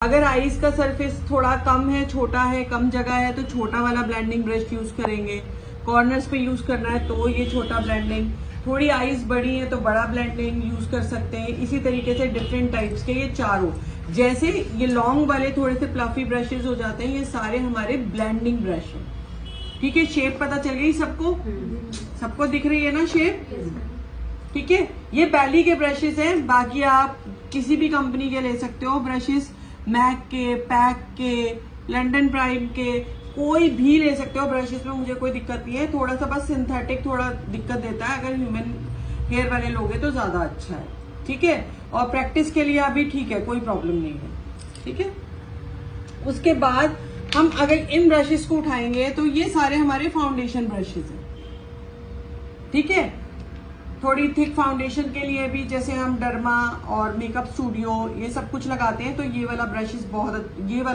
अगर आईज का सरफेस थोड़ा कम है, छोटा है, कम जगह है तो छोटा वाला ब्लेंडिंग ब्रश यूज करेंगे। कॉर्नर्स पे यूज करना है तो ये छोटा ब्लेंडिंग, थोड़ी आईज बड़ी है तो बड़ा ब्लेंडिंग यूज कर सकते हैं। इसी तरीके से डिफरेंट टाइप्स के ये चारों, जैसे ये लॉन्ग वाले थोड़े से फ्लफी ब्रशेस हो जाते हैं, ये सारे हमारे ब्लेंडिंग ब्रश हैं। ठीक है, शेप पता चल गई सबको? सबको दिख रही है ना शेप? ठीक है, ये बैली के ब्रशेस हैं। बाकी आप किसी भी कंपनी के ले सकते हो ब्रशेस, मैक के, पैक के, लंडन प्राइम के, कोई भी ले सकते हो ब्रशेस में, मुझे कोई दिक्कत नहीं है। थोड़ा सा बस सिंथेटिक थोड़ा दिक्कत देता है, अगर ह्यूमन हेयर वाले लोगे तो ज्यादा अच्छा है। ठीक है, और प्रैक्टिस के लिए अभी ठीक है, कोई प्रॉब्लम नहीं है। ठीक है, उसके बाद हम अगर इन ब्रशेस को उठाएंगे तो ये सारे हमारे फाउंडेशन ब्रशेस हैं। ठीक है, थोड़ी थिक फाउंडेशन के लिए भी, जैसे हम डर्मा और मेकअप स्टूडियो ये सब कुछ लगाते हैं तो ये वाला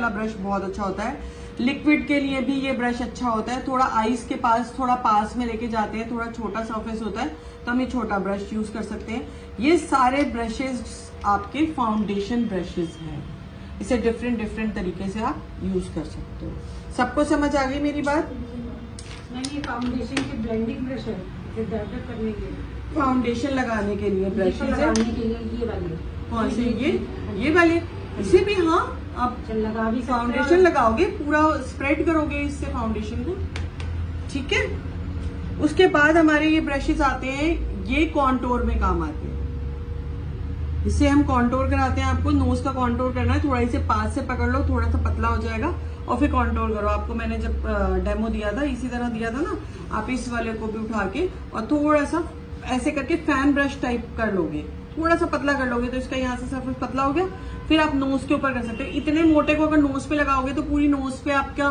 ब्रश बहुत अच्छा होता है। लिक्विड के लिए भी ये ब्रश अच्छा होता है। थोड़ा आईज के पास, थोड़ा पास में लेके जाते हैं, थोड़ा छोटा सरफेस होता है तो हम ये छोटा ब्रश यूज कर सकते हैं। ये सारे ब्रशेस आपके फाउंडेशन ब्रशेस हैं, इसे डिफरेंट तरीके से आप यूज कर सकते हो। सबको समझ आ गई मेरी बात? नहीं, ये फाउंडेशन के ब्लेंडिंग ब्रश है, डेवलप करने के लिए, फाउंडेशन लगाने के लिए ब्रश लगाने के लिए ये वाले। कौन से? ये वाले, इसे भी हाँ आप लगा भी फाउंडेशन लगाओगे, पूरा स्प्रेड करोगे इससे फाउंडेशन को। ठीक है, उसके बाद हमारे ये ब्रशेस आते हैं, ये कॉन्टोर में काम आते हैं। इससे हम कॉन्टोर कराते हैं। आपको नोज का कॉन्टोर करना है, थोड़ा इसे पास से पकड़ लो, थोड़ा सा पतला हो जाएगा और फिर कॉन्टोर करो। आपको मैंने जब डेमो दिया था इसी तरह दिया था ना, आप इस वाले को भी उठा के और थोड़ा सा ऐसे करके फैन ब्रश टाइप कर लोगे, थोड़ा सा पतला कर लोगे तो इसका यहाँ से सरफेस पतला हो गया। फिर आप नोज के ऊपर कर सकते हो। इतने मोटे को अगर नोज पे लगाओगे तो पूरी नोज पे आपका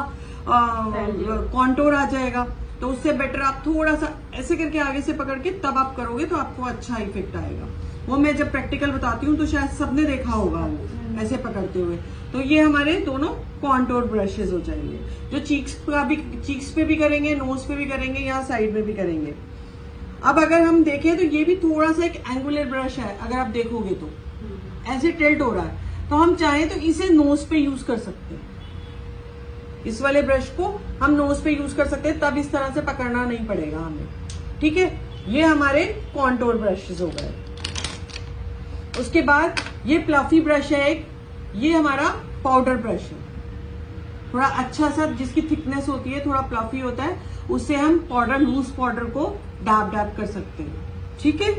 कॉन्टोर आ जाएगा, तो उससे बेटर आप थोड़ा सा ऐसे करके आगे से पकड़ के तब आप करोगे तो आपको अच्छा इफेक्ट आएगा। वो मैं जब प्रैक्टिकल बताती हूँ तो शायद सबने देखा होगा वो ऐसे पकड़ते हुए। तो ये हमारे दोनों कॉन्टोर ब्रशेस हो जाएंगे, जो चीक्स पे भी करेंगे, नोज पे भी करेंगे, यहाँ साइड में भी करेंगे। अब अगर हम देखें तो ये भी थोड़ा सा एक एंगुलर ब्रश है, अगर आप देखोगे तो ऐसे टिल्ट हो रहा है, तो हम चाहें तो इसे नोज पे यूज कर सकते हैं। इस वाले ब्रश को हम नोज पे यूज कर सकते हैं, तब इस तरह से पकड़ना नहीं पड़ेगा हमें। ठीक है, ये हमारे कॉन्टोर ब्रशेस हो गए। उसके बाद ये फ्लफी ब्रश है एक, ये हमारा पाउडर ब्रश है। थोड़ा अच्छा सा, जिसकी थिकनेस होती है, थोड़ा फ्लफी होता है, उससे हम पाउडर, लूज पाउडर को डैब कर सकते हैं। ठीक है,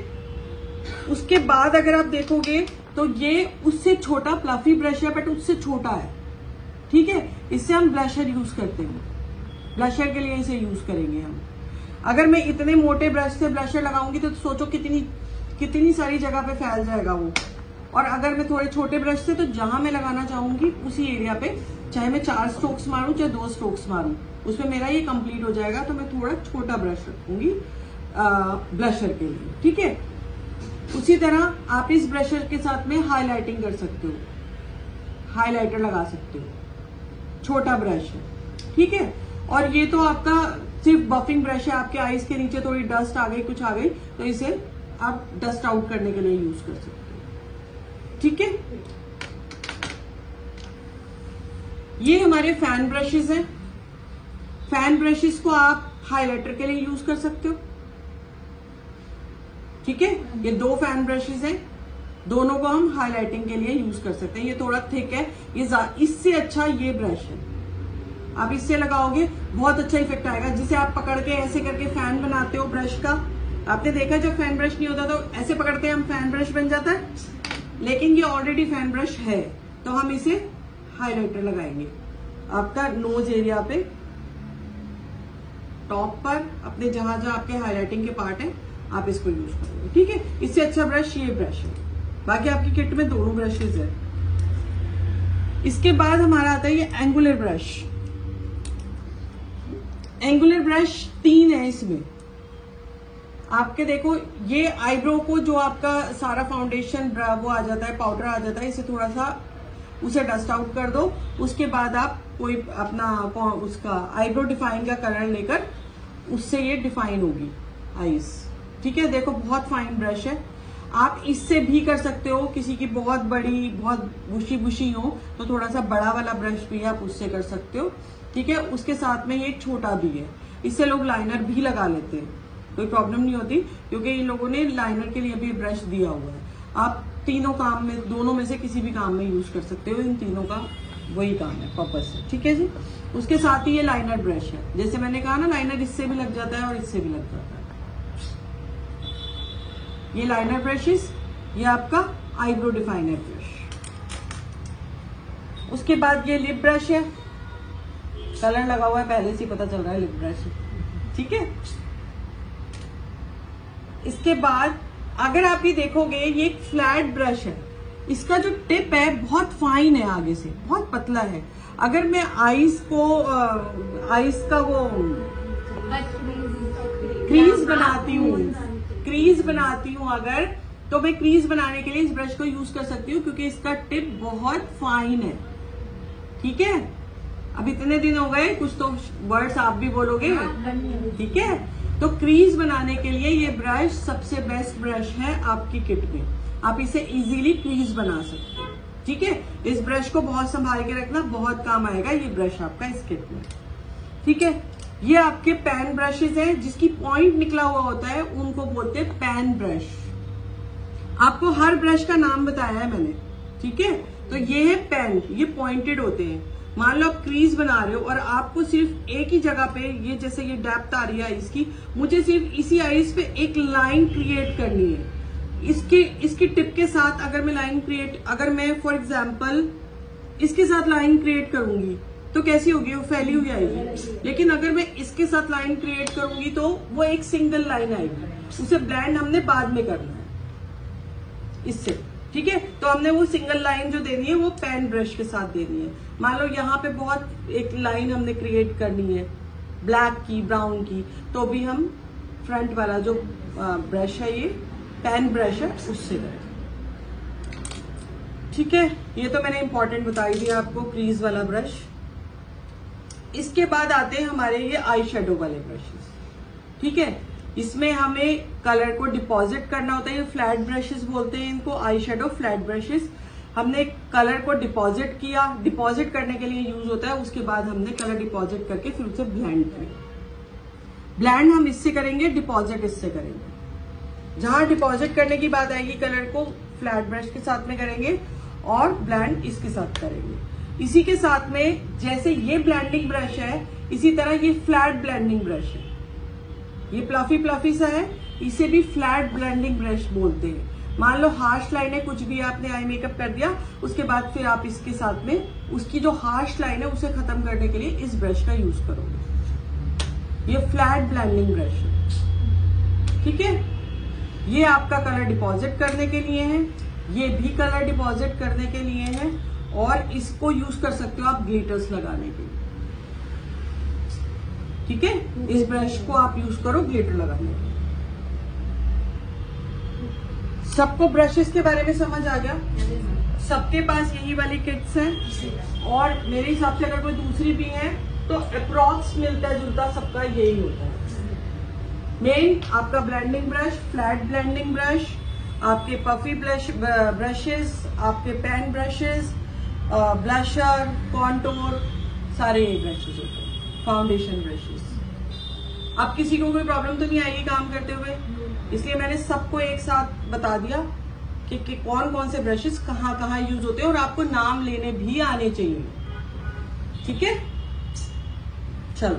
उसके बाद अगर आप देखोगे तो ये उससे छोटा फ्लफी ब्रश है, बट उससे छोटा है। ठीक है, इससे हम ब्लशर यूज करते हैं, ब्लशर के लिए इसे यूज करेंगे हम। अगर मैं इतने मोटे ब्रश से ब्लशर लगाऊंगी तो सोचो कितनी सारी जगह पे फैल जाएगा वो। और अगर मैं थोड़े छोटे ब्रश से, तो जहां मैं लगाना चाहूंगी उसी एरिया पे, चाहे मैं 4 स्ट्रोक्स मारूं चाहे 2 स्ट्रोक्स मारूं, उसमें मेरा ये कंप्लीट हो जाएगा। तो मैं थोड़ा छोटा ब्रश रखूंगी ब्लशर के लिए। ठीक है, उसी तरह आप इस ब्रशर के साथ में हाईलाइटिंग कर सकते हो, हाईलाइटर लगा सकते हो, छोटा ब्रश है। ठीक है, और ये तो आपका सिर्फ बफिंग ब्रश है, आपके आईज के नीचे थोड़ी डस्ट आ गई, कुछ आ गई, तो इसे आप डस्ट आउट करने के लिए यूज कर सकते हो। ठीक है, ये हमारे फैन ब्रशेस हैं। फैन ब्रशेस को आप हाइलाइटर के लिए यूज कर सकते हो। ठीक है, ये 2 फैन ब्रशेस हैं, दोनों को हम हाइलाइटिंग के लिए यूज कर सकते हैं। ये थोड़ा थिक है, ये इससे अच्छा ये ब्रश है, आप इससे लगाओगे बहुत अच्छा इफेक्ट आएगा। जिसे आप पकड़ के ऐसे करके फैन बनाते हो ब्रश का, आपने देखा जब फैन ब्रश नहीं होता तो ऐसे पकड़ते हैं हम, फैन ब्रश बन जाता है। लेकिन ये ऑलरेडी फैन ब्रश है, तो हम इसे हाइलाइटर लगाएंगे आपका नोज एरिया पे, टॉप पर, अपने जहां आपके हाइलाइटिंग के पार्ट है, आप इसको यूज करोगे। ठीक है, इससे अच्छा ब्रश ये ब्रश है। बाकी आपकी किट में दोनों ब्रशेज है। इसके बाद हमारा आता है ये एंगुलर ब्रश। एंगुलर ब्रश 3 है इसमें। आपके देखो, ये आईब्रो को जो आपका सारा फाउंडेशन वो आ जाता है, पाउडर आ जाता है, इसे थोड़ा सा उसे डस्ट आउट कर दो। उसके बाद आप कोई अपना उसका आईब्रो डिफाइन का कलर लेकर उससे ये डिफाइन होगी आईज। ठीक है, देखो बहुत फाइन ब्रश है। आप इससे भी कर सकते हो, किसी की बहुत बड़ी बहुत बुशी बुशी हो तो थोड़ा सा बड़ा वाला ब्रश भी आप उससे कर सकते हो। ठीक है, उसके साथ में ये छोटा भी है, इससे लोग लाइनर भी लगा लेते हैं, कोई प्रॉब्लम नहीं होती, क्योंकि इन लोगों ने लाइनर के लिए भी ब्रश दिया हुआ है। आप तीनों काम में, दोनों में से किसी भी काम में यूज कर सकते हो, इन तीनों का वही काम है, पर्पस है। ठीक है जी। उसके साथ ही ये लाइनर ब्रश है, जैसे मैंने कहा ना, लाइनर इससे भी लग जाता है और इससे भी लग जाता है। ये लाइनर ब्रशेस, ये आपका आईब्रो डिफाइनर ब्रश। उसके बाद ये लिप ब्रश है, कलर लगा हुआ है, पहले से पता चल रहा है लिप ब्रश है। ठीक है, इसके बाद अगर आप ये देखोगे, ये एक फ्लैट ब्रश है, इसका जो टिप है बहुत फाइन है, आगे से बहुत पतला है। अगर मैं आईज का वो क्रीज बनाती हूँ अगर, तो मैं क्रीज बनाने के लिए इस ब्रश को यूज कर सकती हूँ, क्योंकि इसका टिप बहुत फाइन है। ठीक है, अब इतने दिन हो गए, कुछ तो वर्ड्स आप भी बोलोगे। ठीक है, तो क्रीज बनाने के लिए ये ब्रश सबसे बेस्ट ब्रश है आपकी किट में, आप इसे इजीली क्रीज बना सकते हो। ठीक है, इस ब्रश को बहुत संभाल के रखना, बहुत काम आएगा ये ब्रश आपका इस किट में। ठीक है, ये आपके पैन ब्रशेज हैं, जिसकी पॉइंट निकला हुआ होता है उनको बोलते हैं पैन ब्रश। आपको हर ब्रश का नाम बताया है मैंने। ठीक है, तो ये है पैन, ये पॉइंटेड होते हैं। मान लो आप क्रीज बना रहे हो और आपको सिर्फ एक ही जगह पे, ये जैसे ये डेप्थ आ रही है इसकी, मुझे सिर्फ इसी आईज पे एक लाइन क्रिएट करनी है। इसकी टिप के साथ अगर मैं फॉर एग्जाम्पल इसके साथ लाइन क्रिएट करूंगी तो कैसी होगी, वो फैली हुई आएगी। लेकिन अगर मैं इसके साथ लाइन क्रिएट करूंगी तो वो एक सिंगल लाइन आएगी, उसे ब्लेंड हमने बाद में करना है इससे। ठीक है, तो हमने वो सिंगल लाइन जो देनी है वो पेन ब्रश के साथ देनी है। मान लो यहाँ पे बहुत एक लाइन हमने क्रिएट करनी है ब्लैक की, ब्राउन की, तो भी हम फ्रंट वाला जो ब्रश है, ये पेन ब्रश है, उससे करें। ठीक है, ये तो मैंने इंपॉर्टेंट बता ही दिया आपको, क्रीज वाला ब्रश। इसके बाद आते हैं हमारे ये आई शेडो वाले ब्रशेस। ठीक है, इसमें हमें कलर को डिपॉजिट करना होता है, ये फ्लैट ब्रशेस बोलते हैं इनको, आई शेडो फ्लैट ब्रशेस। हमने कलर को डिपॉजिट किया, डिपॉजिट करने के लिए यूज होता है, उसके बाद हमने कलर डिपॉजिट करके फिर उसे ब्लेंड किया। ब्लेंड हम इससे करेंगे, डिपॉजिट इससे करेंगे। जहां डिपॉजिट करने की बात आएगी, कलर को फ्लैट ब्रश के साथ में करेंगे और ब्लेंड इसके साथ करेंगे। इसी के साथ में जैसे ये ब्लेंडिंग ब्रश है, इसी तरह ये फ्लैट ब्लेंडिंग ब्रश है, ये प्लफी सा है, इसे भी फ्लैट ब्लेंडिंग ब्रश बोलते हैं। मान लो हार्श लाइन है, कुछ भी आपने आई मेकअप कर दिया, उसके बाद फिर आप इसके साथ में उसकी जो हार्श लाइन है उसे खत्म करने के लिए इस ब्रश का यूज करोगे। ये फ्लैट ब्लेंडिंग ब्रश है। ठीक है, ये आपका कलर डिपॉजिट करने के लिए है, ये भी कलर डिपॉजिट करने के लिए है, और इसको यूज कर सकते हो आप ग्लिटर्स लगाने के लिए। ठीक है, इस ब्रश को आप यूज करो ग्लिटर लगाने के लिए। सबको ब्रशेस के बारे में समझ आ गया? सबके पास यही वाली किट्स हैं, और मेरे हिसाब से अगर कोई दूसरी भी है तो अप्रॉक्स मिलता जुलता सबका यही होता है। मेन आपका blending brush, flat blending brush, आपके पफी ब्रशेस, आपके पेन ब्रशेस, ब्लशर, कॉन्टोर, सारे ये ब्रशेस होते हैं, फाउंडेशन ब्रशेस। अब किसी को कोई प्रॉब्लम तो नहीं आएगी काम करते हुए, इसलिए मैंने सबको एक साथ बता दिया कि कौन कौन से ब्रशेस कहाँ कहाँ यूज होते हैं, और आपको नाम लेने भी आने चाहिए। ठीक है, चलो।